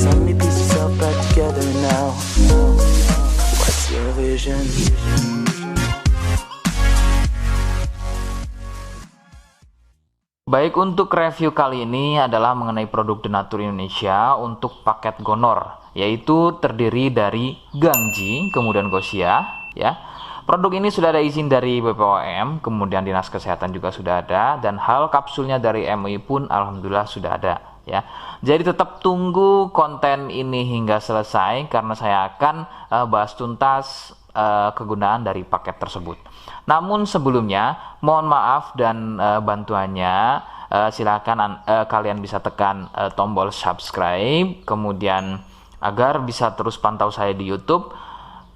so many pieces all back together now. What's your vision? Baik, untuk review kali ini adalah mengenai produk Denatur Indonesia untuk paket Gonor, yaitu terdiri dari Gangji, kemudian Gosia, ya. Produk ini sudah ada izin dari BPOM, kemudian Dinas Kesehatan juga sudah ada, dan hal kapsulnya dari MUI pun alhamdulillah sudah ada, ya. Jadi tetap tunggu konten ini hingga selesai karena saya akan bahas tuntas kegunaan dari paket tersebut. Namun sebelumnya mohon maaf dan bantuannya, silakan kalian bisa tekan tombol subscribe, kemudian agar bisa terus pantau saya di YouTube.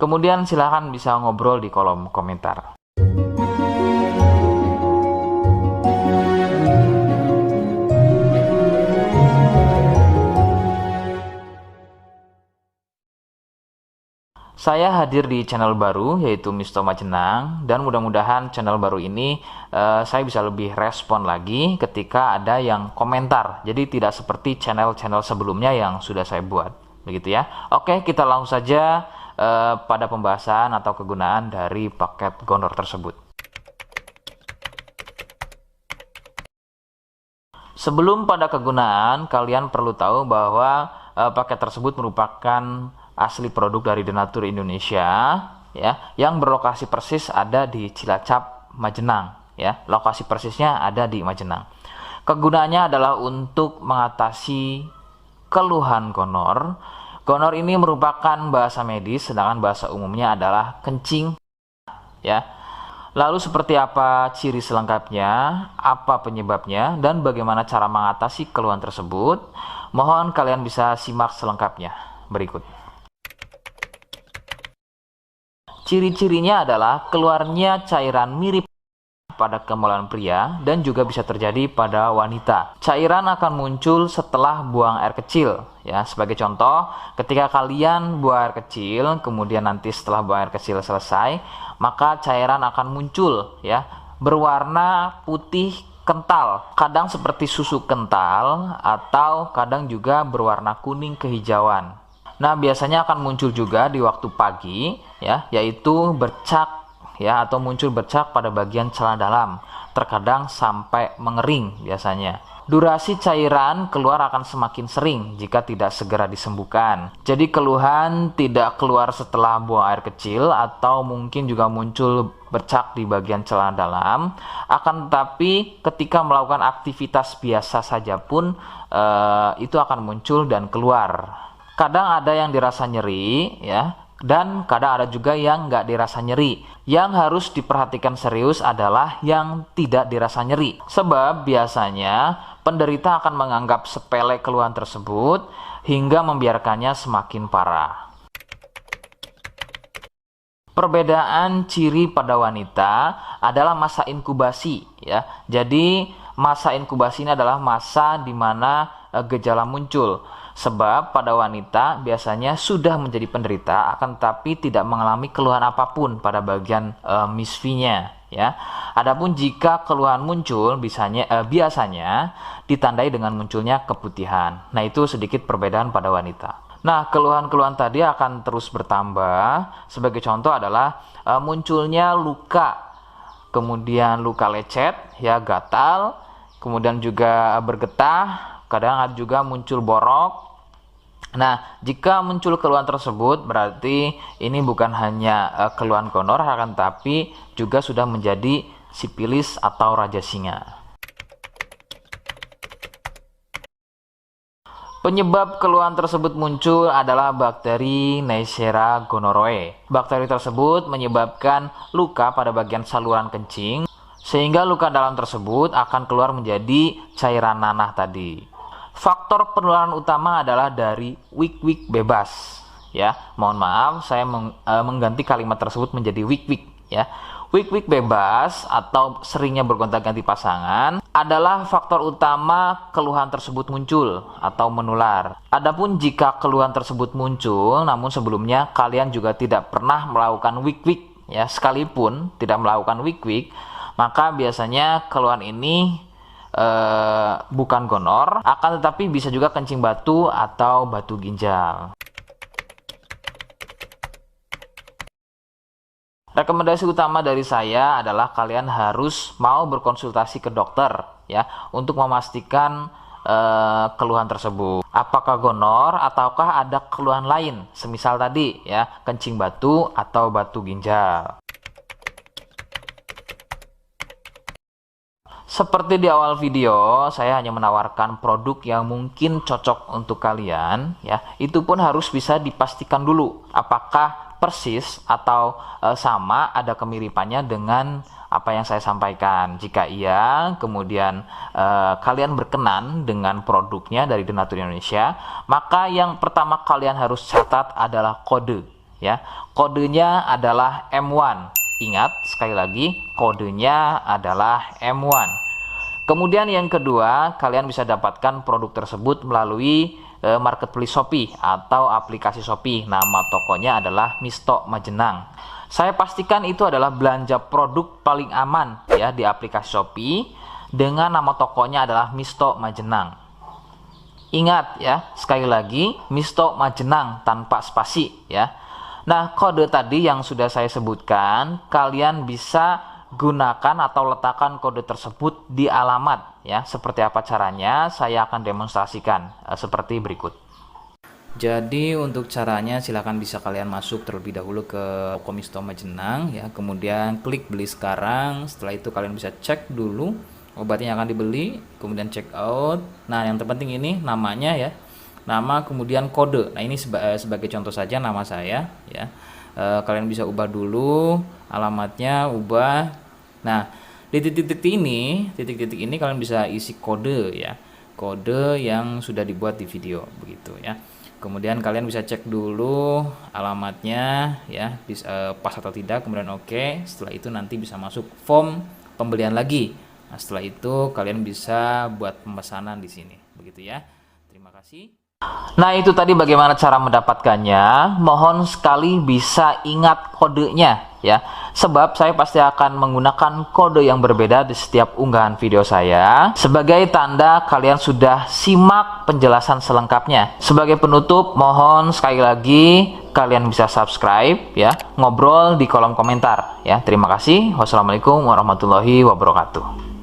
Kemudian silakan bisa ngobrol di kolom komentar. Saya hadir di channel baru yaitu Misto Majenang, dan mudah-mudahan channel baru ini saya bisa lebih respon lagi ketika ada yang komentar. Jadi tidak seperti channel-channel sebelumnya yang sudah saya buat, begitu ya. Oke, kita langsung saja pada pembahasan atau kegunaan dari paket Gonor tersebut. Sebelum pada kegunaan, kalian perlu tahu bahwa paket tersebut merupakan asli produk dari Denatur Indonesia, ya, yang berlokasi persis ada di Cilacap, Majenang, ya. Lokasi persisnya ada di Majenang. Kegunaannya adalah untuk mengatasi keluhan gonor. Gonor ini merupakan bahasa medis, sedangkan bahasa umumnya adalah kencing, ya. Lalu seperti apa ciri selengkapnya, apa penyebabnya, dan bagaimana cara mengatasi keluhan tersebut? Mohon kalian bisa simak selengkapnya berikut. Ciri-cirinya adalah keluarnya cairan mirip pada kemaluan pria dan juga bisa terjadi pada wanita. Cairan akan muncul setelah buang air kecil, ya. Sebagai contoh, ketika kalian buang air kecil, kemudian nanti setelah buang air kecil selesai, maka cairan akan muncul, ya, berwarna putih kental, kadang seperti susu kental atau kadang juga berwarna kuning kehijauan. Nah, biasanya akan muncul juga di waktu pagi, ya, yaitu bercak, ya, atau muncul bercak pada bagian celana dalam, terkadang sampai mengering biasanya. Durasi cairan keluar akan semakin sering jika tidak segera disembuhkan. Jadi keluhan tidak keluar setelah buang air kecil atau mungkin juga muncul bercak di bagian celana dalam, akan tetapi ketika melakukan aktivitas biasa saja pun itu akan muncul dan keluar. Kadang ada yang dirasa nyeri, ya, dan kadang ada juga yang nggak dirasa nyeri. Yang harus diperhatikan serius adalah yang tidak dirasa nyeri, sebab biasanya penderita akan menganggap sepele keluhan tersebut hingga membiarkannya semakin parah. Perbedaan ciri pada wanita adalah masa inkubasi, ya. Jadi masa inkubasi ini adalah masa di mana gejala muncul. Sebab pada wanita biasanya sudah menjadi penderita akan tetapi tidak mengalami keluhan apapun pada bagian misfinya, ya. Adapun jika keluhan muncul biasanya ditandai dengan munculnya keputihan. Nah, itu sedikit perbedaan pada wanita. Nah, keluhan-keluhan tadi akan terus bertambah. Sebagai contoh adalah munculnya luka, kemudian luka lecet, ya, gatal, kemudian juga bergetah, kadang ada juga muncul borok. Nah, jika muncul keluhan tersebut berarti ini bukan hanya keluhan gonor, akan tapi juga sudah menjadi sipilis atau raja singa. Penyebab keluhan tersebut muncul adalah bakteri Neisseria gonorrhoeae. Bakteri tersebut menyebabkan luka pada bagian saluran kencing, sehingga luka dalam tersebut akan keluar menjadi cairan nanah tadi. Faktor penularan utama adalah dari wik-wik bebas, ya. Mohon maaf, saya mengganti kalimat tersebut menjadi wik-wik, ya. Wik-wik bebas atau seringnya bergonta-ganti pasangan adalah faktor utama keluhan tersebut muncul atau menular. Adapun jika keluhan tersebut muncul namun sebelumnya kalian juga tidak pernah melakukan wik-wik, ya, sekalipun tidak melakukan wik-wik, maka biasanya keluhan ini bukan gonor, akan tetapi bisa juga kencing batu atau batu ginjal. Rekomendasi utama dari saya adalah kalian harus mau berkonsultasi ke dokter ya untuk memastikan keluhan tersebut. Apakah gonor ataukah ada keluhan lain, semisal tadi ya kencing batu atau batu ginjal. Seperti di awal video, saya hanya menawarkan produk yang mungkin cocok untuk kalian ya. Itu pun harus bisa dipastikan dulu apakah persis atau sama, ada kemiripannya dengan apa yang saya sampaikan. Jika iya, kemudian kalian berkenan dengan produknya dari The Natur Indonesia, maka yang pertama kalian harus catat adalah kode ya. Kodenya adalah M1. Ingat, sekali lagi, kodenya adalah M1. Kemudian yang kedua, kalian bisa dapatkan produk tersebut melalui marketplace Shopee atau aplikasi Shopee. Nama tokonya adalah Misto Majenang. Saya pastikan itu adalah belanja produk paling aman ya di aplikasi Shopee dengan nama tokonya adalah Misto Majenang. Ingat ya, sekali lagi, Misto Majenang tanpa spasi ya. Nah, kode tadi yang sudah saya sebutkan, kalian bisa gunakan atau letakkan kode tersebut di alamat ya. Seperti apa caranya? Saya akan demonstrasikan seperti berikut. Jadi untuk caranya silahkan bisa kalian masuk terlebih dahulu ke toko Misto Majenang ya, kemudian klik beli sekarang. Setelah itu kalian bisa cek dulu obatnya yang akan dibeli, kemudian check out. Nah, yang terpenting ini namanya ya. Nama kemudian kode. Nah, ini sebagai contoh saja nama saya ya. Kalian bisa ubah dulu alamatnya, ubah. Nah, di titik-titik ini kalian bisa isi kode ya. Kode yang sudah dibuat di video begitu ya. Kemudian kalian bisa cek dulu alamatnya ya, pas atau tidak, kemudian oke. Setelah itu nanti bisa masuk form pembelian lagi. Nah, setelah itu kalian bisa buat pemesanan di sini begitu ya. Terima kasih. Nah, itu tadi bagaimana cara mendapatkannya. Mohon sekali bisa ingat kodenya ya. Sebab saya pasti akan menggunakan kode yang berbeda di setiap unggahan video saya sebagai tanda kalian sudah simak penjelasan selengkapnya. Sebagai penutup, mohon sekali lagi kalian bisa subscribe ya, ngobrol di kolom komentar ya. Terima kasih. Wassalamualaikum warahmatullahi wabarakatuh.